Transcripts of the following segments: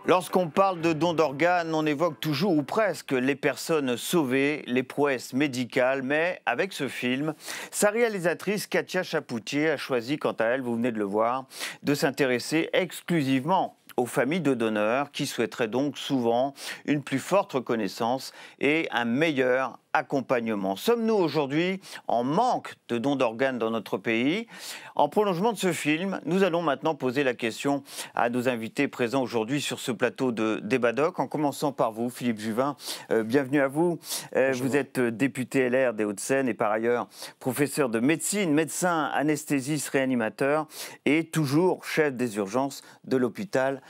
Lorsqu'on parle de don d'organes, on évoque toujours ou presque les personnes sauvées, les prouesses médicales, mais avec ce film, sa réalisatrice Katia Chapoutier a choisi, quant à elle, vous venez de le voir, de s'intéresser exclusivement aux familles de donneurs qui souhaiteraient donc souvent une plus forte reconnaissance et un meilleur accompagnement. Sommes-nous aujourd'hui en manque de dons d'organes dans notre pays? En prolongement de ce film, nous allons maintenant poser la question à nos invités présents aujourd'hui sur ce plateau de Débat-Doc, en commençant par vous, Philippe Juvin. Bienvenue à vous. Vous êtes député LR des Hauts-de-Seine et par ailleurs professeur de médecine, médecin anesthésiste réanimateur et toujours chef des urgences de l'hôpital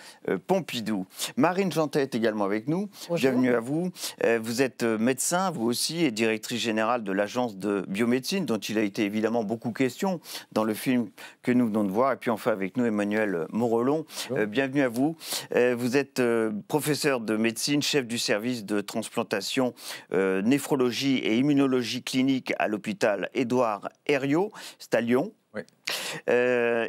Pompidou. Marine Jantet est également avec nous. Bonjour. Bienvenue à vous. Vous êtes médecin, vous aussi, et directrice générale de l'agence de biomédecine, dont il a été évidemment beaucoup question dans le film que nous venons de voir. Et puis enfin avec nous, Emmanuel Morelon. Bienvenue à vous. Vous êtes professeur de médecine, chef du service de transplantation, néphrologie et immunologie clinique à l'hôpital Édouard Herriot, c'est à Lyon. Oui.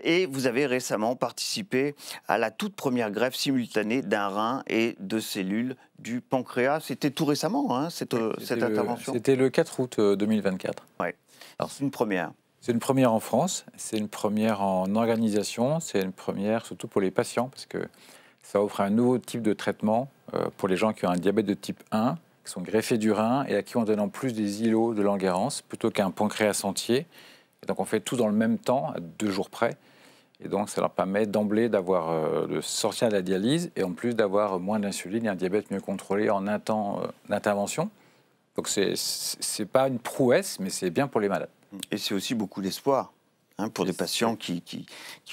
Et vous avez récemment participé à la toute première greffe simultanée d'un rein et de cellules du pancréas. C'était tout récemment, hein, cette intervention. C'était le 4 août 2024. Oui. Alors c'est une première. C'est une première en France, c'est une première en organisation, c'est une première surtout pour les patients, parce que ça offre un nouveau type de traitement pour les gens qui ont un diabète de type 1, qui sont greffés du rein et à qui on donne en plus des îlots de Langerhans, plutôt qu'un pancréas entier. Et donc on fait tout dans le même temps, à 2 jours près. Et donc ça leur permet d'emblée de sortir de la dialyse et en plus d'avoir moins d'insuline et un diabète mieux contrôlé en un temps d'intervention. Donc c'est pas une prouesse, mais c'est bien pour les malades. Et c'est aussi beaucoup d'espoir. Pour des patients qui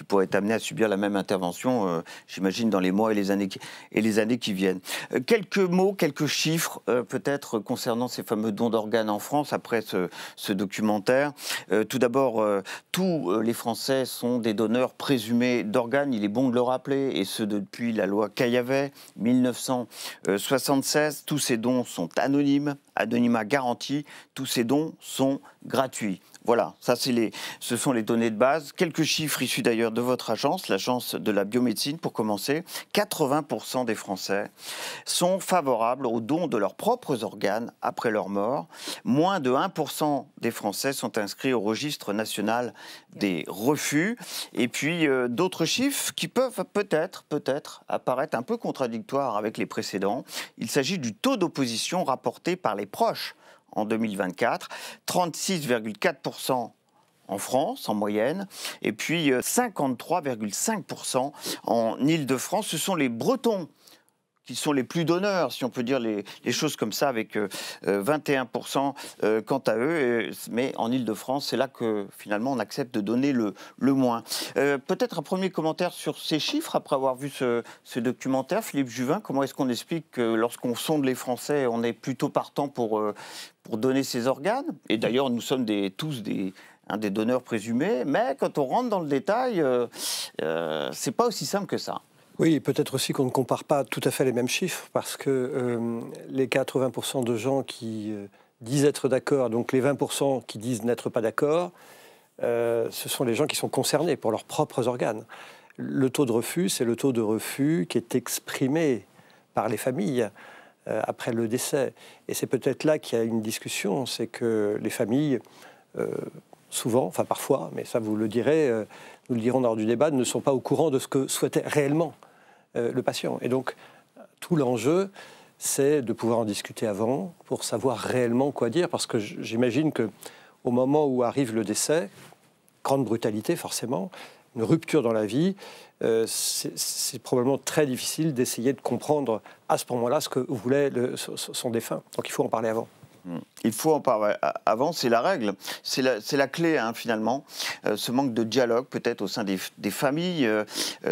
pourraient être amenés à subir la même intervention, j'imagine, dans les mois et les années qui viennent. Quelques mots, quelques chiffres, peut-être, concernant ces fameux dons d'organes en France, après ce documentaire. Tout d'abord, tous les Français sont des donneurs présumés d'organes, il est bon de le rappeler, et ce depuis la loi Caillavet, 1976. Tous ces dons sont anonymes, anonymat garanti, tous ces dons sont gratuits. Voilà, ça ce sont les données de base. Quelques chiffres issus d'ailleurs de votre agence, l'agence de la biomédecine pour commencer. 80% des Français sont favorables au don de leurs propres organes après leur mort. Moins de 1% des Français sont inscrits au registre national des refus. Et puis d'autres chiffres qui peuvent peut-être apparaître un peu contradictoires avec les précédents. Il s'agit du taux d'opposition rapporté par les proches en 2024, 36,4% en France, en moyenne, et puis 53,5% en Île-de-France. Ce sont les Bretons qui sont les plus donneurs, si on peut dire les choses comme ça, avec 21% quant à eux. Mais en Île-de-France, c'est là que finalement on accepte de donner le moins. Peut-être un premier commentaire sur ces chiffres, après avoir vu ce documentaire. Philippe Juvin, comment est-ce qu'on explique que lorsqu'on sonde les Français, on est plutôt partant pour donner ses organes? Et d'ailleurs, nous sommes tous des donneurs présumés, mais quand on rentre dans le détail, c'est pas aussi simple que ça. Oui, peut-être aussi qu'on ne compare pas tout à fait les mêmes chiffres, parce que les 80% de gens qui disent être d'accord, donc les 20% qui disent n'être pas d'accord, ce sont les gens qui sont concernés pour leurs propres organes. Le taux de refus, c'est le taux de refus qui est exprimé par les familles après le décès. Et c'est peut-être là qu'il y a une discussion, c'est que les familles, souvent, enfin parfois, mais ça vous le direz, nous le dirons lors du débat, ne sont pas au courant de ce que souhaitait réellement le patient. Et donc, tout l'enjeu, c'est de pouvoir en discuter avant pour savoir réellement quoi dire, parce que j'imagine qu'au moment où arrive le décès, grande brutalité forcément, une rupture dans la vie, c'est probablement très difficile d'essayer de comprendre à ce moment-là ce que voulait son défunt. Donc il faut en parler avant. Il faut en parler avant, c'est la règle, c'est la clé hein, finalement, ce manque de dialogue peut-être au sein des familles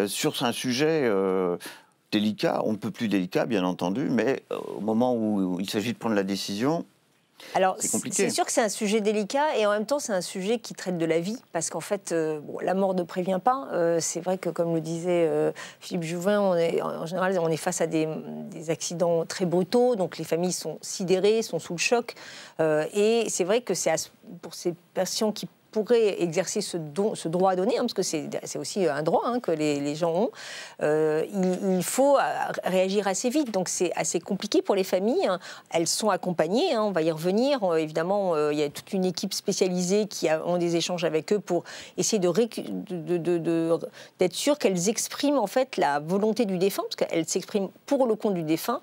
sur un sujet délicat, on ne peut plus délicat bien entendu, mais au moment où il s'agit de prendre la décision, alors, c'est compliqué. C'est sûr que c'est un sujet délicat et en même temps c'est un sujet qui traite de la vie parce qu'en fait la mort ne prévient pas. C'est vrai que comme le disait Philippe Juvin, en général on est face à des accidents très brutaux, donc les familles sont sidérées, sont sous le choc et c'est vrai que pour ces patients qui pourraient exercer ce droit à donner, parce que c'est aussi un droit que les gens ont, il faut réagir assez vite. Donc c'est assez compliqué pour les familles. Elles sont accompagnées, on va y revenir. Évidemment, il y a toute une équipe spécialisée qui ont des échanges avec eux pour essayer d'être sûr qu'elles expriment en fait la volonté du défunt, parce qu'elles s'expriment pour le compte du défunt.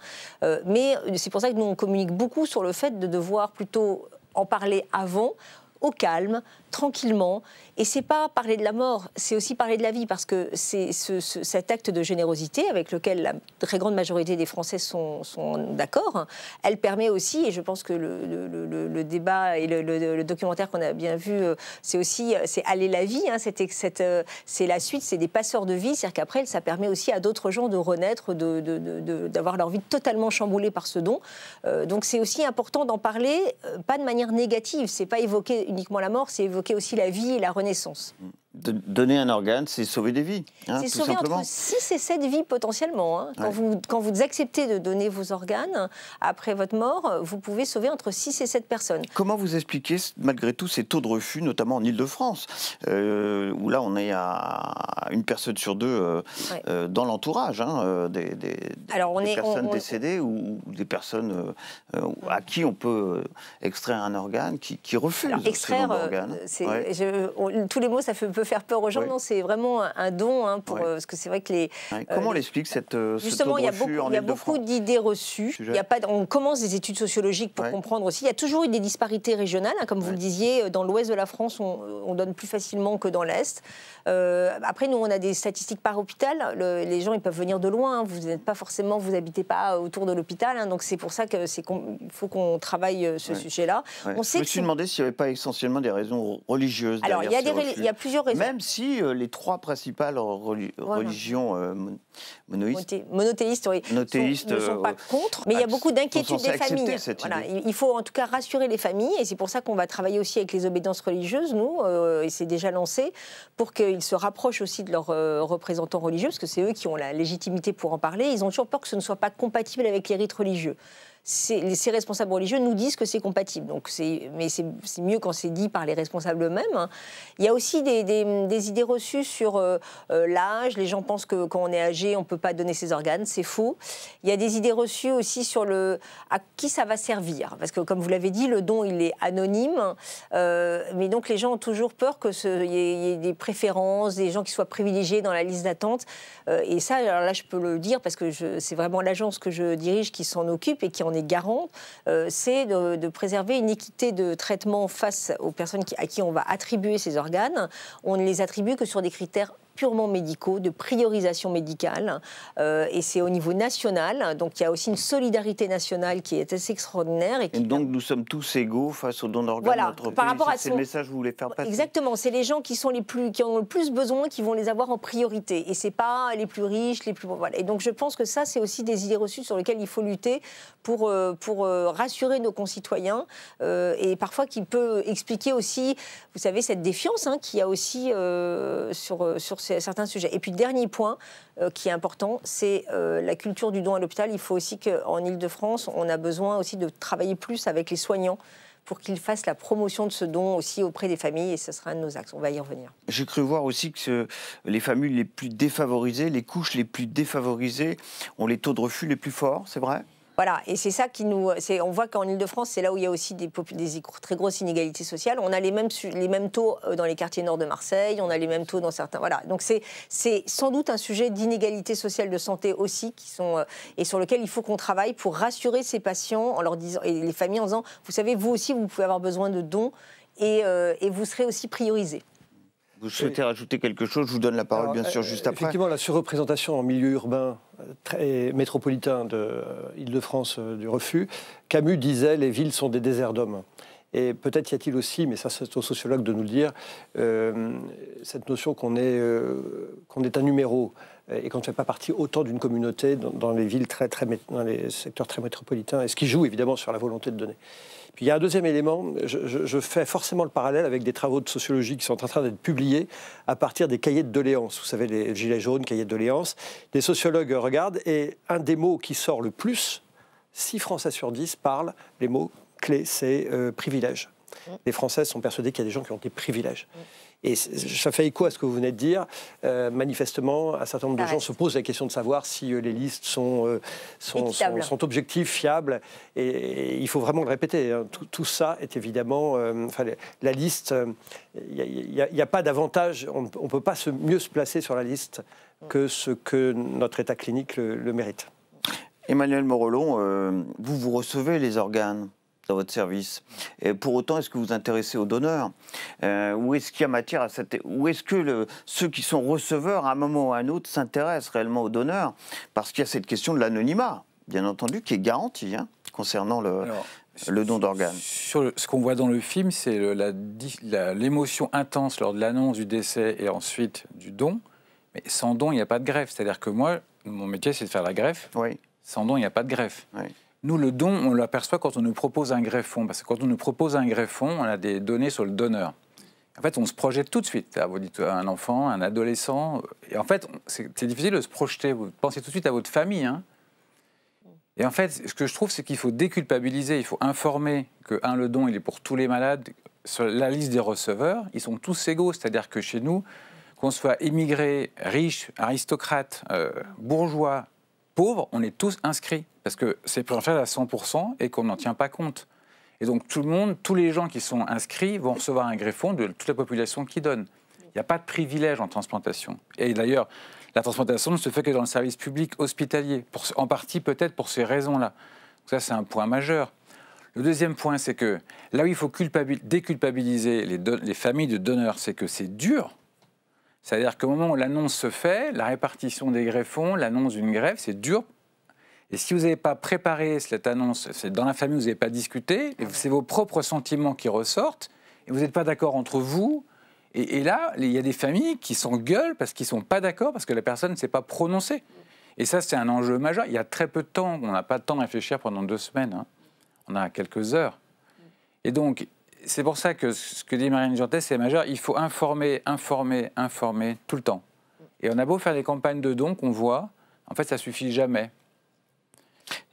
Mais c'est pour ça que nous, on communique beaucoup sur le fait de devoir plutôt en parler avant, au calme, tranquillement. Et c'est pas parler de la mort, c'est aussi parler de la vie, parce que c'est cet acte de générosité avec lequel la très grande majorité des Français sont d'accord. Elle permet aussi, et je pense que le débat et le documentaire qu'on a bien vu, c'est aller la vie, c'est la suite, c'est des passeurs de vie, c'est-à-dire qu'après, ça permet aussi à d'autres gens de renaître, d'avoir leur vie totalement chamboulée par ce don. Donc c'est aussi important d'en parler, pas de manière négative, c'est pas évoquer uniquement la mort, c'est évoquer aussi la vie et la renaissance. Donner un organe, c'est sauver des vies, c'est tout sauver simplement. entre 6 et 7 vies potentiellement. Quand vous acceptez de donner vos organes, après votre mort, vous pouvez sauver entre 6 et 7 personnes. Comment vous expliquez, malgré tout, ces taux de refus, notamment en Ile-de-France, où là, on est à une personne sur deux dans l'entourage des personnes décédées ou des personnes à qui on peut extraire un organe, qui refusent extraire, tous les mots, ça peut faire peur aux gens. Non, c'est vraiment un don parce que c'est vrai que comment on l'explique justement, il y a beaucoup d'idées reçues. On commence des études sociologiques pour comprendre aussi. Il y a toujours eu des disparités régionales, comme vous le disiez. Dans l'ouest de la France, on donne plus facilement que dans l'est. Après, nous, on a des statistiques par hôpital. Les gens, ils peuvent venir de loin. Vous n'habitez pas autour de l'hôpital. Donc c'est pour ça qu'il faut qu'on travaille ce sujet-là. Je me suis demandé s'il n'y avait pas essentiellement des raisons religieuses. Alors, il y a plusieurs raisons. Même si les trois principales religions monothéistes ne sont pas contre, mais il y a beaucoup d'inquiétudes des familles. Il faut en tout cas rassurer les familles, et c'est pour ça qu'on va travailler aussi avec les obédiences religieuses, nous, et c'est déjà lancé, pour qu'ils se rapprochent aussi de leurs représentants religieux, parce que c'est eux qui ont la légitimité pour en parler. Ils ont toujours peur que ce ne soit pas compatible avec les rites religieux. Ces responsables religieux nous disent que c'est compatible, mais c'est mieux quand c'est dit par les responsables eux-mêmes. Il y a aussi des idées reçues sur l'âge. Les gens pensent que quand on est âgé, on ne peut pas donner ses organes. C'est faux. Il y a des idées reçues aussi sur à qui ça va servir. Parce que, comme vous l'avez dit, le don, il est anonyme. Mais donc, les gens ont toujours peur qu'il y ait des préférences, des gens qui soient privilégiés dans la liste d'attente. Et ça, alors là, je peux le dire parce que c'est vraiment l'agence que je dirige qui s'en occupe et qui en est garant, c'est de préserver une équité de traitement face aux personnes à qui on va attribuer ces organes. On ne les attribue que sur des critères purement médicaux, de priorisation médicale, et c'est au niveau national, donc il y a aussi une solidarité nationale qui est assez extraordinaire. Et donc nous sommes tous égaux face aux dons d'organes. Voilà, notre par pays, rapport à c'est le message que vous voulez faire passer. Exactement, c'est les gens qui ont le plus besoin qui vont les avoir en priorité, et c'est pas les plus riches, les plus... Voilà. Et donc je pense que ça, c'est aussi des idées reçues sur lesquelles il faut lutter pour rassurer nos concitoyens, et parfois qui peut expliquer aussi, vous savez, cette défiance qu'il y a aussi sur certains sujets. Et puis, dernier point qui est important, c'est la culture du don à l'hôpital. Il faut aussi qu'en Ile-de-France, on a besoin aussi de travailler plus avec les soignants pour qu'ils fassent la promotion de ce don aussi auprès des familles, et ce sera un de nos axes. On va y revenir. J'ai cru voir aussi que les familles les plus défavorisées, les couches les plus défavorisées, ont les taux de refus les plus forts, c'est vrai ? Voilà, et c'est ça qui nous... On voit qu'en Ile-de-France, c'est là où il y a aussi des très grosses inégalités sociales. On a les mêmes taux dans les quartiers nord de Marseille, on a les mêmes taux dans certains... Voilà, donc c'est sans doute un sujet d'inégalité sociale de santé aussi, et sur lequel il faut qu'on travaille pour rassurer ces patients en leur disant, et les familles en disant, vous savez, vous aussi, vous pouvez avoir besoin de dons, et vous serez aussi priorisés. Vous souhaitez rajouter quelque chose? Je vous donne la parole, bien sûr, juste après. Effectivement, la surreprésentation en milieu urbain très métropolitain de Île-de-France du refus. Camus disait « les villes sont des déserts d'hommes ». Et peut-être y a-t-il aussi, mais ça c'est aux sociologues de nous le dire, cette notion qu'on est un numéro et qu'on ne fait pas partie autant d'une communauté dans les villes dans les secteurs très métropolitains, et ce qui joue évidemment sur la volonté de donner. Puis il y a un deuxième élément, je fais forcément le parallèle avec des travaux de sociologie qui sont en train d'être publiés à partir des cahiers de doléances. Vous savez, les gilets jaunes, cahiers de doléances. Des sociologues regardent, et un des mots qui sort le plus, 6 Français sur 10 parlent, les mots clés, c'est privilège. Les Français sont persuadés qu'il y a des gens qui ont des privilèges. Et ça fait écho à ce que vous venez de dire. Manifestement, un certain nombre de gens se posent la question de savoir si les listes sont objectives, fiables. Et il faut vraiment le répéter. Hein. Tout ça est évidemment... la liste, il n'y a pas d'avantage. On ne peut pas mieux se placer sur la liste que ce que notre état clinique le mérite. Emmanuel Morelon, vous recevez les organes dans votre service. Et pour autant, est-ce que vous vous intéressez aux donneurs? Ou est-ce qu'il y a matière à cette... Ou est-ce que ceux qui sont receveurs, à un moment ou à un autre, s'intéressent réellement aux donneurs? Parce qu'il y a cette question de l'anonymat, bien entendu, qui est garantie concernant le don d'organes. Sur ce qu'on voit dans le film, c'est l'émotion intense lors de l'annonce du décès et ensuite du don. Mais sans don, il n'y a pas de greffe. C'est-à-dire que moi, mon métier, c'est de faire la greffe. Oui. Sans don, il n'y a pas de greffe. Oui. Nous, le don, on l'aperçoit quand on nous propose un greffon. Parce que quand on nous propose un greffon, on a des données sur le donneur. En fait, on se projette tout de suite. Vous dites un enfant, un adolescent. Et en fait, c'est difficile de se projeter. Vous pensez tout de suite à votre famille. Hein. Et en fait, ce que je trouve, c'est qu'il faut déculpabiliser. Il faut informer que, le don, il est pour tous les malades. Sur la liste des receveurs, ils sont tous égaux. C'est-à-dire que chez nous, qu'on soit immigré, riche, aristocrate, bourgeois, pauvre, on est tous inscrits. Parce que c'est pris en charge à 100% et qu'on n'en tient pas compte. Et donc tout le monde, tous les gens qui sont inscrits vont recevoir un greffon de toute la population qui donne. Il n'y a pas de privilège en transplantation. Et d'ailleurs, la transplantation ne se fait que dans le service public hospitalier, en partie peut-être pour ces raisons-là. Ça, c'est un point majeur. Le deuxième point, c'est que là où il faut déculpabiliser les familles de donneurs, c'est que c'est dur. C'est-à-dire qu'au moment où l'annonce se fait, la répartition des greffons, l'annonce d'une greffe, c'est dur. Et si vous n'avez pas préparé cette annonce, c'est dans la famille, vous n'avez pas discuté, c'est vos propres sentiments qui ressortent, et vous n'êtes pas d'accord entre vous. Et là, il y a des familles qui s'engueulent parce qu'ils ne sont pas d'accord, parce que la personne ne s'est pas prononcée. Et ça, c'est un enjeu majeur. Il y a très peu de temps, on n'a pas de temps de réfléchir pendant 2 semaines. Hein. On a quelques heures. Et donc, c'est pour ça que ce que dit Marianne Gentès, c'est majeur. Il faut informer tout le temps. Et on a beau faire des campagnes de dons qu'on voit, en fait, ça ne suffit jamais.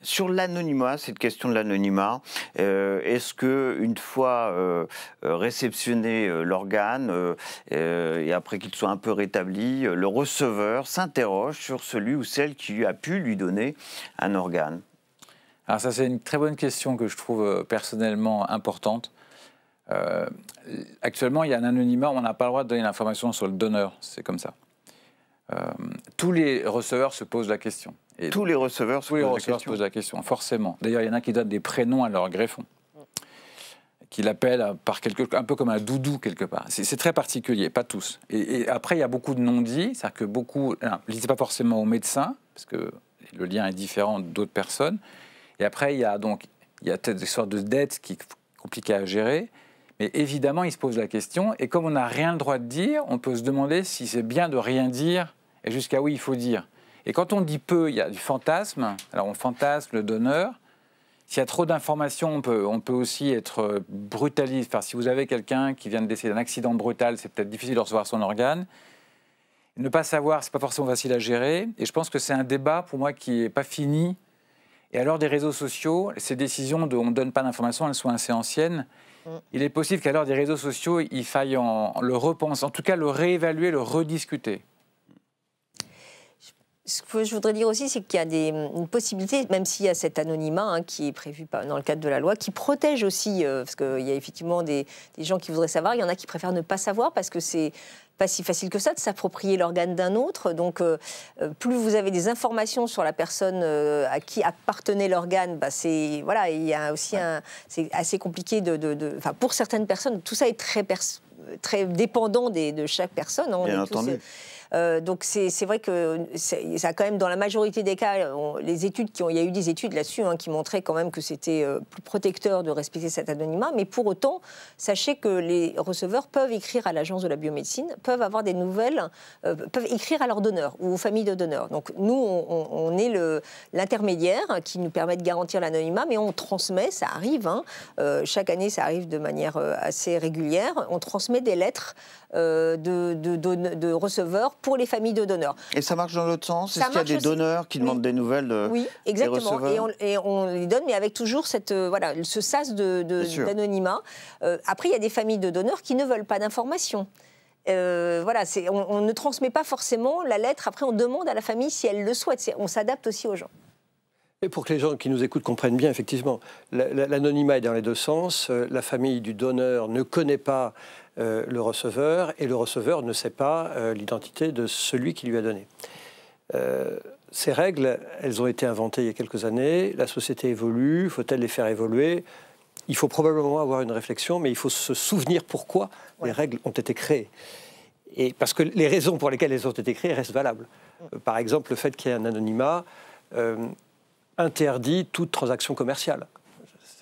Sur l'anonymat, cette question de l'anonymat, est-ce qu'une fois réceptionné l'organe, et après qu'il soit un peu rétabli, le receveur s'interroge sur celui ou celle qui a pu lui donner un organe? Alors ça, c'est une très bonne question que je trouve personnellement importante. Actuellement, il y a un anonymat, on n'a pas le droit de donner l'information sur le donneur, c'est comme ça. Tous les receveurs se posent la question. Et tous les receveurs se posent la question, forcément. D'ailleurs, il y en a qui donnent des prénoms à leur greffon, qui l'appellent un peu comme un doudou quelque part. C'est très particulier, pas tous. Et après, il y a beaucoup de non-dits, c'est-à-dire que beaucoup ne le disent pas forcément aux médecins, parce que le lien est différent d'autres personnes. Et après, il y a peut-être des sortes de dettes qui sont compliquées à gérer. Mais évidemment, il se pose la question. Et comme on n'a rien le droit de dire, on peut se demander si c'est bien de rien dire et jusqu'à où il faut dire. Et quand on dit peu, il y a du fantasme. Alors on fantasme le donneur. S'il y a trop d'informations, on peut aussi être brutaliste. Enfin, si vous avez quelqu'un qui vient de décéder d'un accident brutal, c'est peut-être difficile de recevoir son organe. Ne pas savoir, c'est pas forcément facile à gérer. Et je pense que c'est un débat, pour moi, qui n'est pas fini. Et à l'heure des réseaux sociaux, ces décisions de on ne donne pas d'informations, elles sont assez anciennes. Il est possible qu'à l'heure des réseaux sociaux, il faille le repenser, en tout cas le réévaluer, le rediscuter. Ce que je voudrais dire aussi, c'est qu'il y a une possibilité, même s'il y a cet anonymat qui est prévu dans le cadre de la loi, qui protège aussi, parce qu'il y a effectivement des gens qui voudraient savoir, il y en a qui préfèrent ne pas savoir, parce que c'est pas si facile que ça de s'approprier l'organe d'un autre. Donc, plus vous avez des informations sur la personne à qui appartenait l'organe, voilà, il y a aussi c'est assez compliqué pour certaines personnes, tout ça est très dépendant de chaque personne. Bien entendu. Donc c'est vrai que ça a quand même, dans la majorité des cas, il y a eu des études là-dessus qui montraient quand même que c'était plus protecteur de respecter cet anonymat. Mais pour autant, sachez que les receveurs peuvent écrire à l'agence de la biomédecine, peuvent avoir des nouvelles, peuvent écrire à leurs donneurs ou aux familles de donneurs. Donc nous, on est l'intermédiaire qui nous permet de garantir l'anonymat, mais on transmet, ça arrive, chaque année ça arrive de manière assez régulière, on transmet des lettres de receveurs pour les familles de donneurs. Et ça marche dans l'autre sens? Est-ce qu'il y a des donneurs qui demandent des nouvelles de Oui, exactement. des receveurs? Et on les donne, mais avec toujours voilà, ce sas d'anonymat. Après, il y a des familles de donneurs qui ne veulent pas d'informations. Voilà, on ne transmet pas forcément la lettre. Après, on demande à la famille si elle le souhaite. On s'adapte aussi aux gens. Et pour que les gens qui nous écoutent comprennent bien, effectivement, l'anonymat est dans les deux sens. La famille du donneur ne connaît pas le receveur et le receveur ne sait pas l'identité de celui qui lui a donné. Ces règles, elles ont été inventées il y a quelques années. La société évolue, faut-elle les faire évoluer? Il faut probablement avoir une réflexion, mais il faut se souvenir pourquoi les règles ont été créées. Et parce que les raisons pour lesquelles elles ont été créées restent valables. Par exemple, le fait qu'il y ait un anonymat interdit toute transaction commerciale.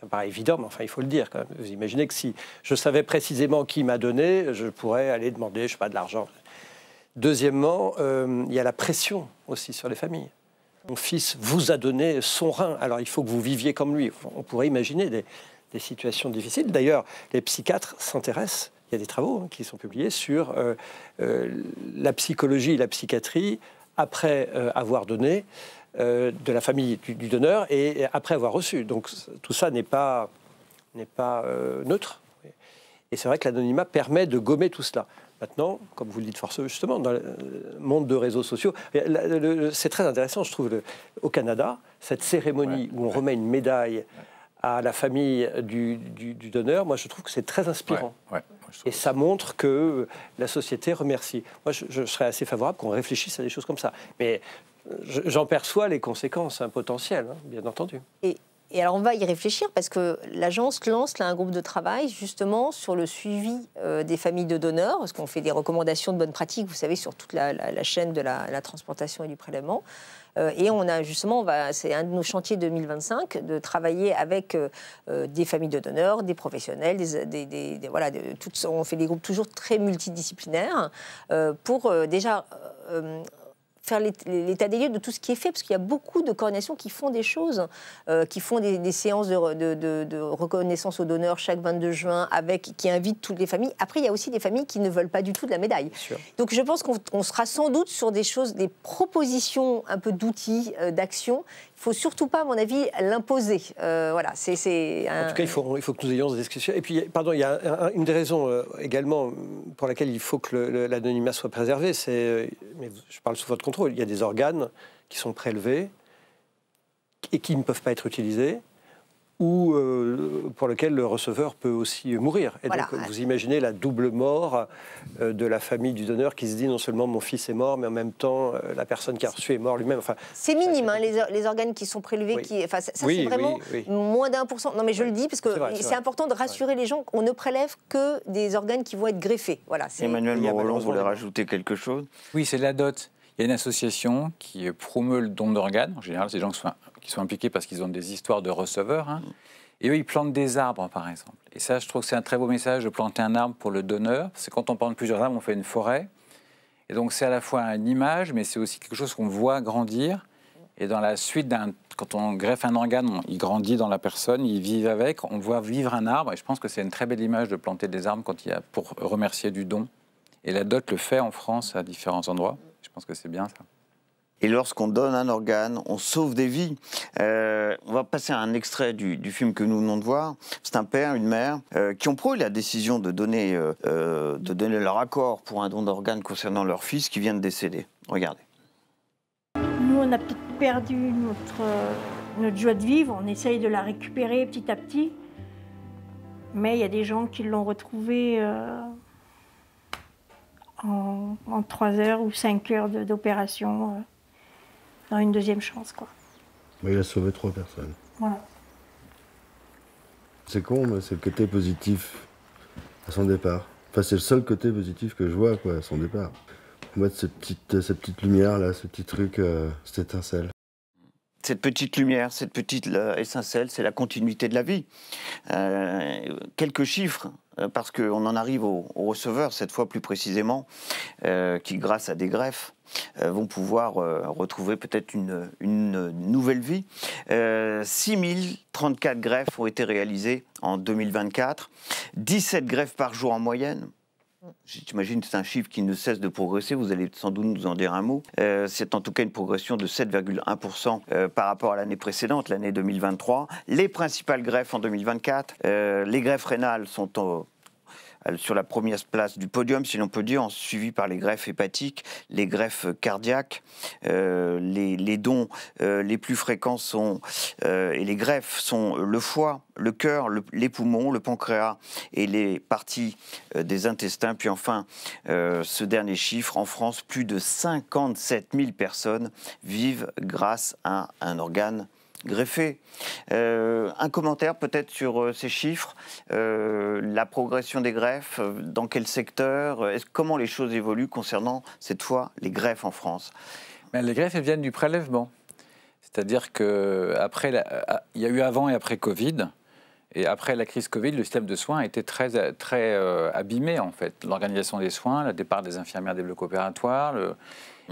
Ça paraît évident, mais enfin, il faut le dire quand même. Vous imaginez que si je savais précisément qui m'a donné, je pourrais aller demander, je sais pas, de l'argent. Deuxièmement, il y a la pression aussi sur les familles. Mon fils vous a donné son rein, alors il faut que vous viviez comme lui. On pourrait imaginer des situations difficiles. D'ailleurs, les psychiatres s'intéressent, il y a des travaux qui sont publiés sur la psychologie et la psychiatrie après avoir donné, de la famille du donneur et après avoir reçu. Donc tout ça n'est pas neutre. Et c'est vrai que l'anonymat permet de gommer tout cela. Maintenant, comme vous le dites forcément, justement, dans le monde de réseaux sociaux, c'est très intéressant, je trouve, au Canada, cette cérémonie où on remet une médaille à la famille du donneur, moi je trouve que c'est très inspirant. Et ça montre que la société remercie. Moi je serais assez favorable qu'on réfléchisse à des choses comme ça. Mais j'en perçois les conséquences potentielles, bien entendu. Et alors on va y réfléchir parce que l'agence lance là un groupe de travail justement sur le suivi des familles de donneurs, parce qu'on fait des recommandations de bonnes pratiques, vous savez, sur toute la chaîne de la transplantation et du prélèvement. Et on a justement, c'est un de nos chantiers 2025, de travailler avec des familles de donneurs, des professionnels, voilà, on fait des groupes toujours très multidisciplinaires pour déjà faire l'état des lieux de tout ce qui est fait, parce qu'il y a beaucoup de coordinations qui font des choses, qui font des séances de reconnaissance aux donneurs chaque 22 juin, qui invitent toutes les familles. Après, il y a aussi des familles qui ne veulent pas du tout de la médaille. Donc je pense qu'on sera sans doute sur des choses, des propositions un peu d'outils, d'actions. Il ne faut surtout pas, à mon avis, l'imposer. Voilà, En tout cas, il faut que nous ayons des discussions. Et puis, pardon, il y a une des raisons également pour laquelle il faut que l'anonymat soit préservé, mais je parle sous votre contrôle, il y a des organes qui sont prélevés et qui ne peuvent pas être utilisés, ou pour lequel le receveur peut aussi mourir. Et voilà. Donc, vous imaginez la double mort de la famille du donneur qui se dit non seulement mon fils est mort, mais en même temps la personne qui a reçu est mort lui-même. Enfin, c'est minime, les organes qui sont prélevés. Oui. Ça c'est vraiment moins d'1%. Non, mais je le dis parce que c'est important de rassurer les gens qu'on ne prélève que des organes qui vont être greffés. Voilà, Emmanuel Morelon voulait rajouter quelque chose. Oui, c'est la dot. Il y a une association qui promeut le don d'organes. En général, c'est des gens qui sont impliqués parce qu'ils ont des histoires de receveurs. Et eux, ils plantent des arbres, par exemple. Et ça, je trouve que c'est un très beau message de planter un arbre pour le donneur. Parce que quand on plante plusieurs arbres, on fait une forêt. Et donc, c'est à la fois une image, mais c'est aussi quelque chose qu'on voit grandir. Et dans la suite, quand on greffe un organe, il grandit dans la personne, il vit avec. On voit vivre un arbre. Et je pense que c'est une très belle image de planter des arbres pour remercier du don. Et la dot le fait en France à différents endroits. Je pense que c'est bien ça. Et lorsqu'on donne un organe, on sauve des vies. On va passer à un extrait du film que nous venons de voir. C'est un père, une mère, qui ont pris la décision de donner leur accord pour un don d'organes concernant leur fils qui vient de décéder. Regardez. Nous, on a peut-être perdu notre joie de vivre. On essaye de la récupérer petit à petit. Mais il y a des gens qui l'ont retrouvé en 3 heures ou 5 heures d'opération. Dans une deuxième chance, quoi. Il a sauvé 3 personnes. Voilà. C'est con, mais c'est le côté positif à son départ. Enfin, c'est le seul côté positif que je vois, quoi, à son départ. Moi, cette petite lumière-là, ce petit truc, cette étincelle. Cette petite lumière, cette petite étincelle, c'est la continuité de la vie. Quelques chiffres, parce qu'on en arrive aux receveurs, cette fois plus précisément, qui, grâce à des greffes, vont pouvoir retrouver peut-être une nouvelle vie. 6034 greffes ont été réalisées en 2024, 17 greffes par jour en moyenne. J'imagine que c'est un chiffre qui ne cesse de progresser, vous allez sans doute nous en dire un mot. C'est en tout cas une progression de 7,1% par rapport à l'année précédente, l'année 2023. Les principales greffes en 2024, les greffes rénales sont sur la première place du podium, si l'on peut dire, suivi par les greffes hépatiques, les greffes cardiaques. Les dons les plus fréquents et les greffes sont le foie, le cœur, les poumons, le pancréas et les parties des intestins. Puis enfin, ce dernier chiffre, en France, plus de 57 000 personnes vivent grâce à un organe greffé. Un commentaire peut-être sur ces chiffres, la progression des greffes, dans quel secteur, comment les choses évoluent concernant cette fois les greffes en France? Les greffes, elles viennent du prélèvement. C'est-à-dire qu'il y a eu avant et après Covid. Et après la crise Covid, le système de soins a été très abîmé, en fait. L'organisation des soins, le départ des infirmières des blocs opératoires.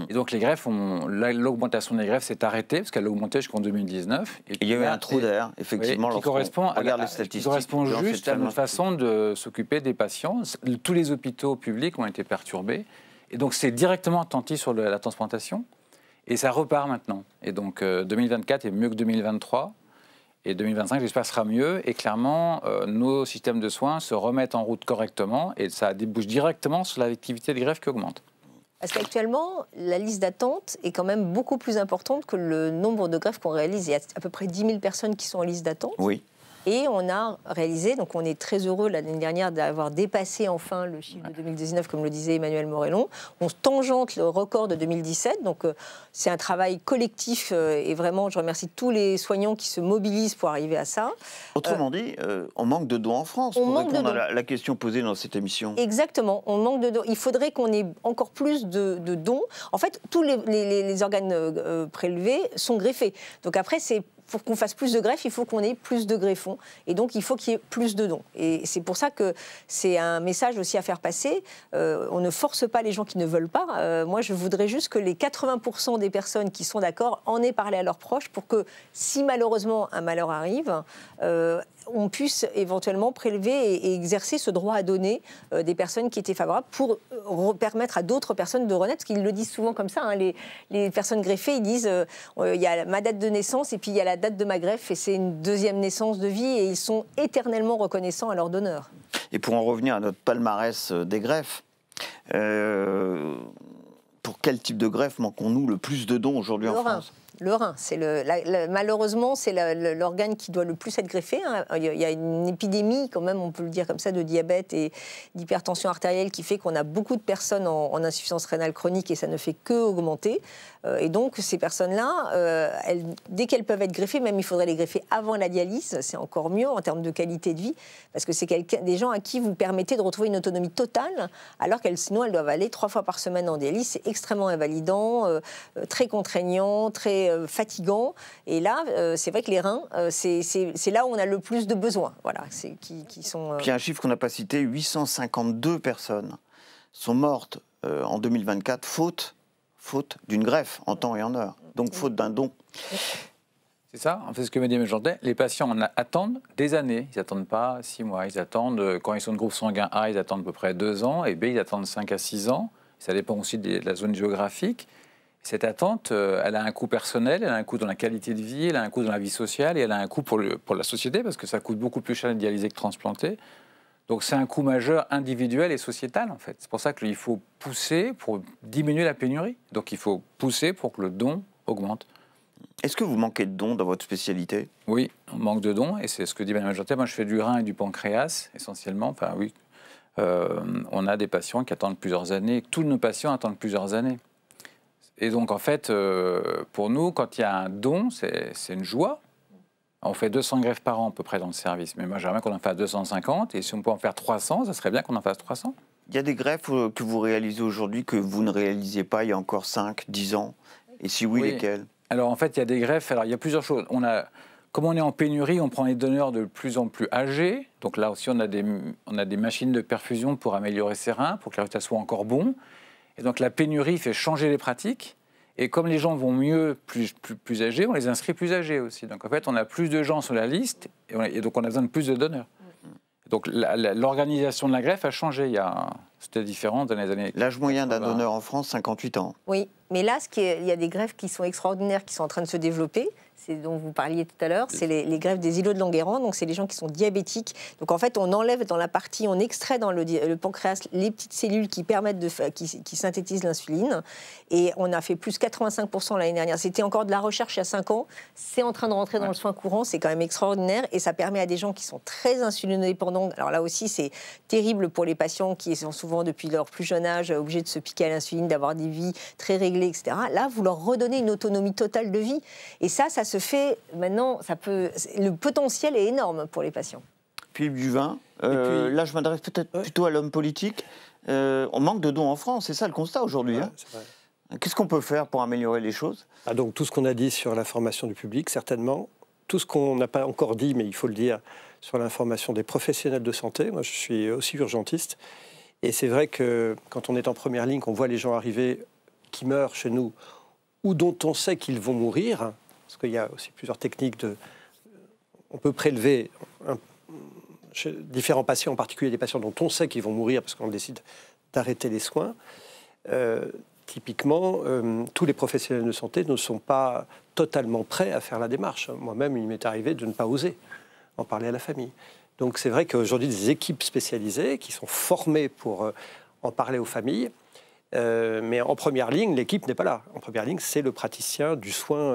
Et donc les greffes, l'augmentation des greffes s'est arrêtée, parce qu'elle a augmenté jusqu'en 2019. Et il y a eu un trou d'air, effectivement, qui correspond juste à notre façon de s'occuper des patients. Tous les hôpitaux publics ont été perturbés. Et donc c'est directement attentif sur la transplantation. Et ça repart maintenant. Et donc 2024 est mieux que 2023. Et 2025, j'espère, sera mieux. Et clairement, nos systèmes de soins se remettent en route correctement. Et ça débouche directement sur l'activité de greffe qui augmente. Parce qu'actuellement, la liste d'attente est quand même beaucoup plus importante que le nombre de greffes qu'on réalise. Il y a à peu près 10 000 personnes qui sont en liste d'attente. Oui. Et on a réalisé, donc on est très heureux l'année dernière d'avoir dépassé enfin le chiffre de 2019, comme le disait Emmanuel Morellon. On tangente le record de 2017, donc c'est un travail collectif et vraiment je remercie tous les soignants qui se mobilisent pour arriver à ça. Autrement dit, on manque de dons en France pour répondre à la question posée dans cette émission. Exactement, on manque de dons. Il faudrait qu'on ait encore plus de dons. En fait, tous les organes prélevés sont greffés. Donc après, pour qu'on fasse plus de greffes, il faut qu'on ait plus de greffons. Et donc, il faut qu'il y ait plus de dons. Et c'est pour ça que c'est un message aussi à faire passer. On ne force pas les gens qui ne veulent pas. Moi, je voudrais juste que les 80% des personnes qui sont d'accord en aient parlé à leurs proches pour que, si malheureusement un malheur arrive, on puisse éventuellement prélever et exercer ce droit à donner des personnes qui étaient favorables pour permettre à d'autres personnes de renaître. Parce qu'ils le disent souvent comme ça, hein, les personnes greffées, ils disent il y a ma date de naissance et puis il y a la date de ma greffe et c'est une deuxième naissance de vie et ils sont éternellement reconnaissants à leur donneur. Et pour en revenir à notre palmarès des greffes, pour quel type de greffe manquons-nous le plus de dons aujourd'hui en France? Le rein, malheureusement, c'est l'organe qui doit le plus être greffé. Hein. Il y a une épidémie, quand même, on peut le dire comme ça, de diabète et d'hypertension artérielle qui fait qu'on a beaucoup de personnes en insuffisance rénale chronique et ça ne fait que augmenter. Et donc, ces personnes-là, dès qu'elles peuvent être greffées, même il faudrait les greffer avant la dialyse, c'est encore mieux en termes de qualité de vie, parce que c'est des gens à qui vous permettez de retrouver une autonomie totale, alors sinon elles doivent aller 3 fois par semaine en dialyse. C'est extrêmement invalidant, très contraignant, très fatigant. Et là, c'est vrai que les reins, c'est là où on a le plus de besoins. Voilà, qui sont. Puis un chiffre qu'on n'a pas cité, 852 personnes sont mortes en 2024 faute d'une greffe en temps et en heure. Donc faute d'un don. C'est ça, en fait, ce que m'a dit Méjantais, les patients attendent des années. Ils n'attendent pas 6 mois. Ils attendent, quand ils sont de groupe sanguin A, ils attendent à peu près 2 ans, et B, ils attendent 5 à 6 ans. Ça dépend aussi de la zone géographique. Cette attente, elle a un coût personnel, elle a un coût dans la qualité de vie, elle a un coût dans la vie sociale, et elle a un coût pour la société, parce que ça coûte beaucoup plus cher de dialyser que transplanter. Donc c'est un coût majeur individuel et sociétal, en fait. C'est pour ça qu'il faut pousser pour diminuer la pénurie. Donc il faut pousser pour que le don augmente. Est-ce que vous manquez de dons dans votre spécialité? Oui, on manque de dons, et c'est ce que dit Mme Jantet. Moi, je fais du rein et du pancréas, essentiellement. Enfin, oui. On a des patients qui attendent plusieurs années. Tous nos patients attendent plusieurs années. Et donc, en fait, pour nous, quand il y a un don, c'est une joie. On fait 200 greffes par an, à peu près, dans le service. Mais moi, j'aimerais qu'on en fasse 250. Et si on peut en faire 300, ça serait bien qu'on en fasse 300. Il y a des greffes que vous réalisez aujourd'hui que vous ne réalisiez pas il y a encore 5, 10 ans. Et si oui, lesquelles? Alors, en fait, il y a des greffes. Alors, il y a plusieurs choses. Comme on est en pénurie, on prend les donneurs de plus en plus âgés. Donc là aussi, on a des machines de perfusion pour améliorer ces reins, pour que les résultats soient encore bons. Et donc, la pénurie fait changer les pratiques. Et comme les gens vont mieux, plus âgés, on les inscrit plus âgés aussi. Donc en fait, on a plus de gens sur la liste et donc on a besoin de plus de donneurs. Donc l'organisation de la greffe a changé. C'était différent dans les années... L'âge moyen d'un donneur en France, 58 ans. Oui, mais là, il y a des greffes qui sont extraordinaires, qui sont en train de se développer. C'est dont vous parliez tout à l'heure, c'est les greffes des îlots de Langerhans. Donc, c'est les gens qui sont diabétiques. Donc, en fait, on enlève dans la partie, on extrait dans le pancréas les petites cellules qui permettent qui synthétisent l'insuline. Et on a fait plus 85% l'année dernière. C'était encore de la recherche il y a 5 ans. C'est en train de rentrer dans le soin courant. C'est quand même extraordinaire. Et ça permet à des gens qui sont très insulinodépendants. Alors là aussi, c'est terrible pour les patients qui sont souvent, depuis leur plus jeune âge, obligés de se piquer à l'insuline, d'avoir des vies très réglées, etc. Là, vous leur redonnez une autonomie totale de vie. Et ça se fait maintenant, le potentiel est énorme pour les patients. Philippe Juvin, là je m'adresse peut-être plutôt à l'homme politique. On manque de dons en France, c'est ça le constat aujourd'hui. Ouais, hein. Qu'est-ce qu'on peut faire pour améliorer les choses? Donc tout ce qu'on a dit sur l'information du public, certainement. Tout ce qu'on n'a pas encore dit, mais il faut le dire, sur l'information des professionnels de santé. Moi je suis aussi urgentiste. Et c'est vrai que quand on est en première ligne, qu'on voit les gens arriver qui meurent chez nous, ou dont on sait qu'ils vont mourir, parce qu'il y a aussi plusieurs techniques on peut prélever chez différents patients, en particulier des patients dont on sait qu'ils vont mourir parce qu'on décide d'arrêter les soins. Typiquement, tous les professionnels de santé ne sont pas totalement prêts à faire la démarche. Moi-même, il m'est arrivé de ne pas oser en parler à la famille. Donc c'est vrai qu'aujourd'hui, des équipes spécialisées qui sont formées pour en parler aux familles, mais en première ligne, l'équipe n'est pas là. En première ligne, c'est le praticien du soin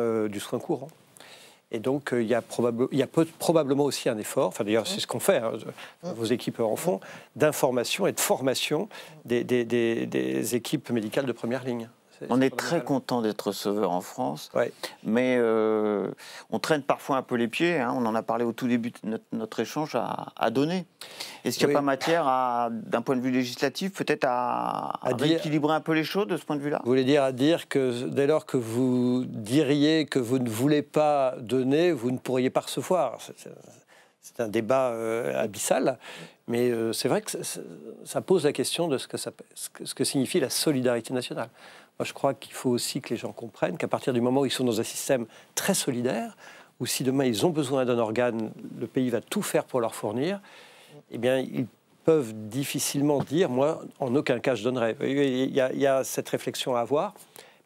courant. Et donc, il y a probablement aussi un effort, enfin d'ailleurs, c'est ce qu'on fait, vos équipes en font, d'information et de formation des équipes médicales de première ligne. On est très content d'être receveur en France, mais on traîne parfois un peu les pieds, hein, on en a parlé au tout début de notre échange, à donner. Est-ce qu'il n'y a pas matière, d'un point de vue législatif, peut-être à rééquilibrer un peu les choses de ce point de vue-là? Vous voulez dire que dès lors que vous diriez que vous ne voulez pas donner, vous ne pourriez pas recevoir? C'est un débat abyssal, mais c'est vrai que ça pose la question de ce que signifie la solidarité nationale. Moi, je crois qu'il faut aussi que les gens comprennent qu'à partir du moment où ils sont dans un système très solidaire, où si demain ils ont besoin d'un organe, le pays va tout faire pour leur fournir, eh bien, ils peuvent difficilement dire « moi, en aucun cas, je donnerai ». Il y a cette réflexion à avoir.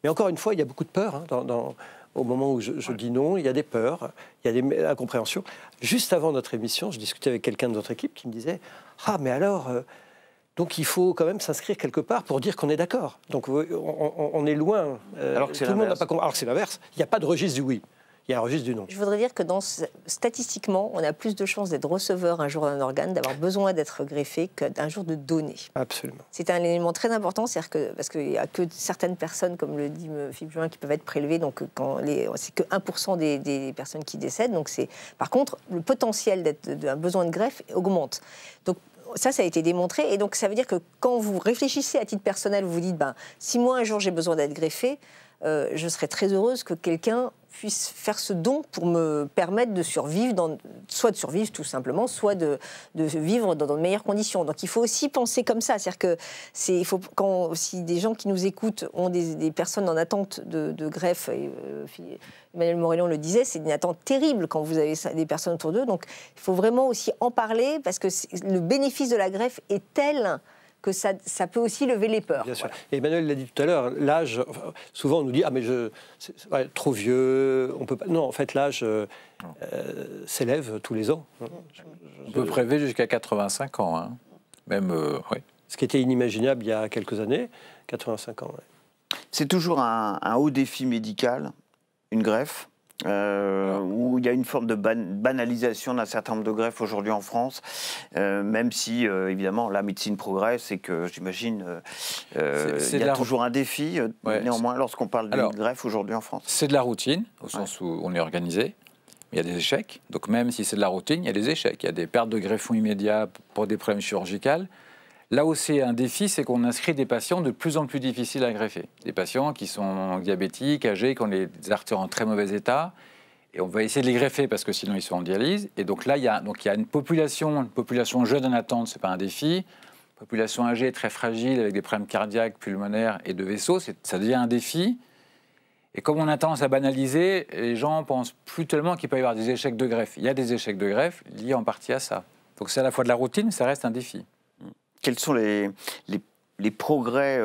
Mais encore une fois, il y a beaucoup de peur. Hein, au moment où je dis non, il y a des peurs, il y a des incompréhensions. Juste avant notre émission, je discutais avec quelqu'un de notre équipe qui me disait « ah, mais alors… donc il faut quand même s'inscrire quelque part pour dire qu'on est d'accord. Donc on est loin. Alors que c'est tout le monde n'a l'inverse. pas compris. Alors que c'est l'inverse. Il n'y a pas de registre du oui. Il y a un registre du non. Je voudrais dire que statistiquement, on a plus de chances d'être receveur un jour d'un organe, d'avoir besoin d'être greffé, qu'un jour de donner. Absolument. C'est un élément très important, parce qu'il n'y a que certaines personnes, comme le dit Philippe Juvin, qui peuvent être prélevées. Donc c'est que 1% des personnes qui décèdent. Donc par contre, le potentiel d'un besoin de greffe augmente. Donc ça a été démontré. Et donc, ça veut dire que quand vous réfléchissez à titre personnel, vous vous dites, si moi, un jour, j'ai besoin d'être greffé, je serais très heureuse que quelqu'un puisse faire ce don pour me permettre de survivre, soit de survivre tout simplement, soit de vivre dans de meilleures conditions. Donc, il faut aussi penser comme ça. C'est-à-dire que si des gens qui nous écoutent ont des personnes en attente de greffe, et Emmanuel Morillon le disait, c'est une attente terrible quand vous avez des personnes autour d'eux. Donc, il faut vraiment aussi en parler parce que le bénéfice de la greffe est tel que ça peut aussi lever les peurs. Bien sûr. Et Emmanuel l'a dit tout à l'heure, l'âge, souvent on nous dit « ah mais trop vieux, on peut pas… » Non, en fait l'âge s'élève tous les ans. On peut prélever jusqu'à 85 ans, hein. Même, oui. Ce qui était inimaginable il y a quelques années, 85 ans. Ouais. C'est toujours un haut défi médical, une greffe. Où il y a une forme de banalisation d'un certain nombre de greffes aujourd'hui en France, même si, évidemment, la médecine progresse et que, j'imagine, il y a toujours un défi, néanmoins, lorsqu'on parle d'une greffe aujourd'hui en France. C'est de la routine, au sens où on est organisé, mais il y a des échecs. Donc même si c'est de la routine, il y a des échecs. Il y a des pertes de greffons immédiats pour des problèmes chirurgicaux. Là où c'est un défi, c'est qu'on inscrit des patients de plus en plus difficiles à greffer. Des patients qui sont diabétiques, âgés, qui ont les artères en très mauvais état. Et on va essayer de les greffer parce que sinon ils sont en dialyse. Et donc là, il y a une population jeune en attente, ce n'est pas un défi. Population âgée, très fragile, avec des problèmes cardiaques, pulmonaires et de vaisseaux, ça devient un défi. Et comme on a tendance à banaliser, les gens pensent plus tellement qu'il peut y avoir des échecs de greffe. Il y a des échecs de greffe liés en partie à ça. Donc c'est à la fois de la routine, mais ça reste un défi. Quels sont les progrès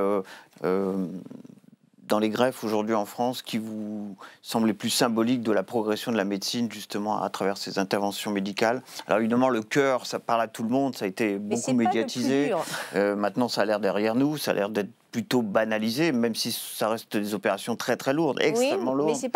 dans les greffes aujourd'hui en France qui vous semblent les plus symboliques de la progression de la médecine justement à travers ces interventions médicales? Alors évidemment le cœur, ça parle à tout le monde, ça a été beaucoup médiatisé. Maintenant ça a l'air derrière nous, ça a l'air d'être plutôt banalisé, même si ça reste des opérations très très lourdes, extrêmement lourdes. Mais c'est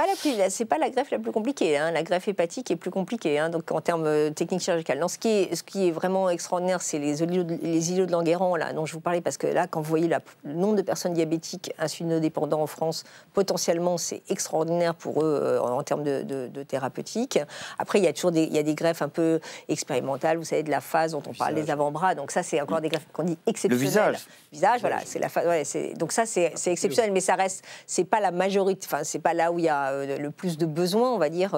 pas la greffe la plus compliquée. Hein. La greffe hépatique est plus compliquée, hein, donc en termes techniques chirurgicales. Non, ce qui est vraiment extraordinaire, c'est les îlots de Languerrand, là, dont je vous parlais, parce que là, quand vous voyez le nombre de personnes diabétiques insulinodépendants en France, potentiellement, c'est extraordinaire pour eux en termes de thérapeutique. Après, il y a des greffes un peu expérimentales, vous savez, de la phase dont on parle des avant-bras. Donc ça, c'est encore des greffes qu'on dit exceptionnelles. Le visage, voilà, c'est la phase. Ouais, donc ça, c'est exceptionnel, mais ça reste, c'est pas la majorité, enfin, c'est pas là où il y a le plus de besoins, on va dire.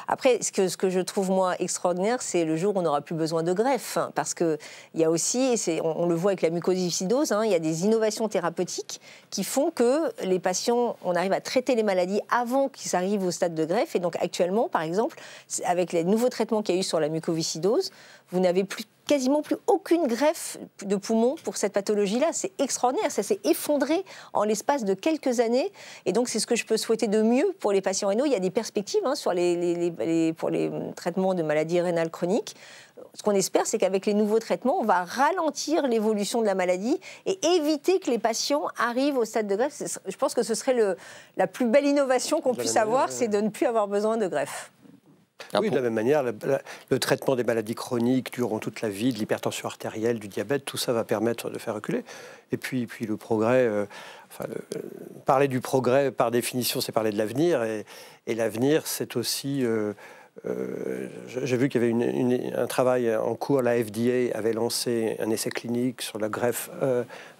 Après, ce que je trouve, moi, extraordinaire, c'est le jour où on n'aura plus besoin de greffe, hein, parce qu'il y a aussi, on le voit avec la mucoviscidose, hein, il y a des innovations thérapeutiques qui font que les patients, on arrive à traiter les maladies avant qu'ils arrivent au stade de greffe, et donc actuellement, par exemple, avec les nouveaux traitements qu'il y a eu sur la mucoviscidose, vous n'avez quasiment plus aucune greffe de poumon pour cette pathologie-là. C'est extraordinaire, ça s'est effondré en l'espace de quelques années. Et donc, c'est ce que je peux souhaiter de mieux pour les patients rénaux. Il y a des perspectives hein, pour les traitements de maladies rénales chroniques. Ce qu'on espère, c'est qu'avec les nouveaux traitements, on va ralentir l'évolution de la maladie et éviter que les patients arrivent au stade de greffe. Je pense que ce serait la plus belle innovation qu'on puisse avoir, c'est de ne plus avoir besoin de greffe. Oui, de la même manière, le traitement des maladies chroniques durant toute la vie, de l'hypertension artérielle, du diabète, tout ça va permettre de faire reculer. Et puis le progrès, parler du progrès, par définition, c'est parler de l'avenir. Et l'avenir, c'est aussi... j'ai vu qu'il y avait un travail en cours. La FDA avait lancé un essai clinique sur la greffe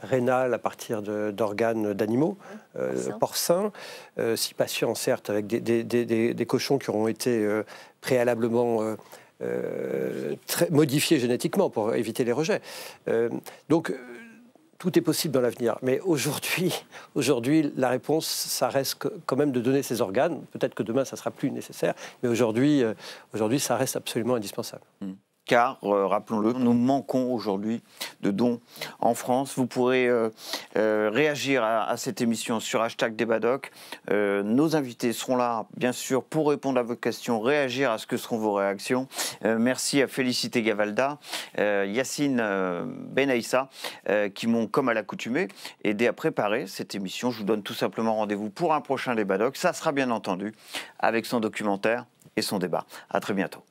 rénale à partir d'organes d'animaux, porcins. 6 patients, certes, avec des cochons qui auront été préalablement modifiés génétiquement pour éviter les rejets. Donc, tout est possible dans l'avenir. Mais aujourd'hui, la réponse, ça reste quand même de donner ces organes. Peut-être que demain, ça sera plus nécessaire. Mais aujourd'hui, ça reste absolument indispensable. Car, rappelons-le, nous manquons aujourd'hui de dons en France. Vous pourrez réagir à cette émission sur #DébatDoc. Nos invités seront là, bien sûr, pour répondre à vos questions, réagir à ce que seront vos réactions. Merci à Félicité Gavalda, Yacine Benaïssa, qui m'ont, comme à l'accoutumée, aidé à préparer cette émission. Je vous donne tout simplement rendez-vous pour un prochain DébatDoc. Ça sera bien entendu avec son documentaire et son débat. À très bientôt.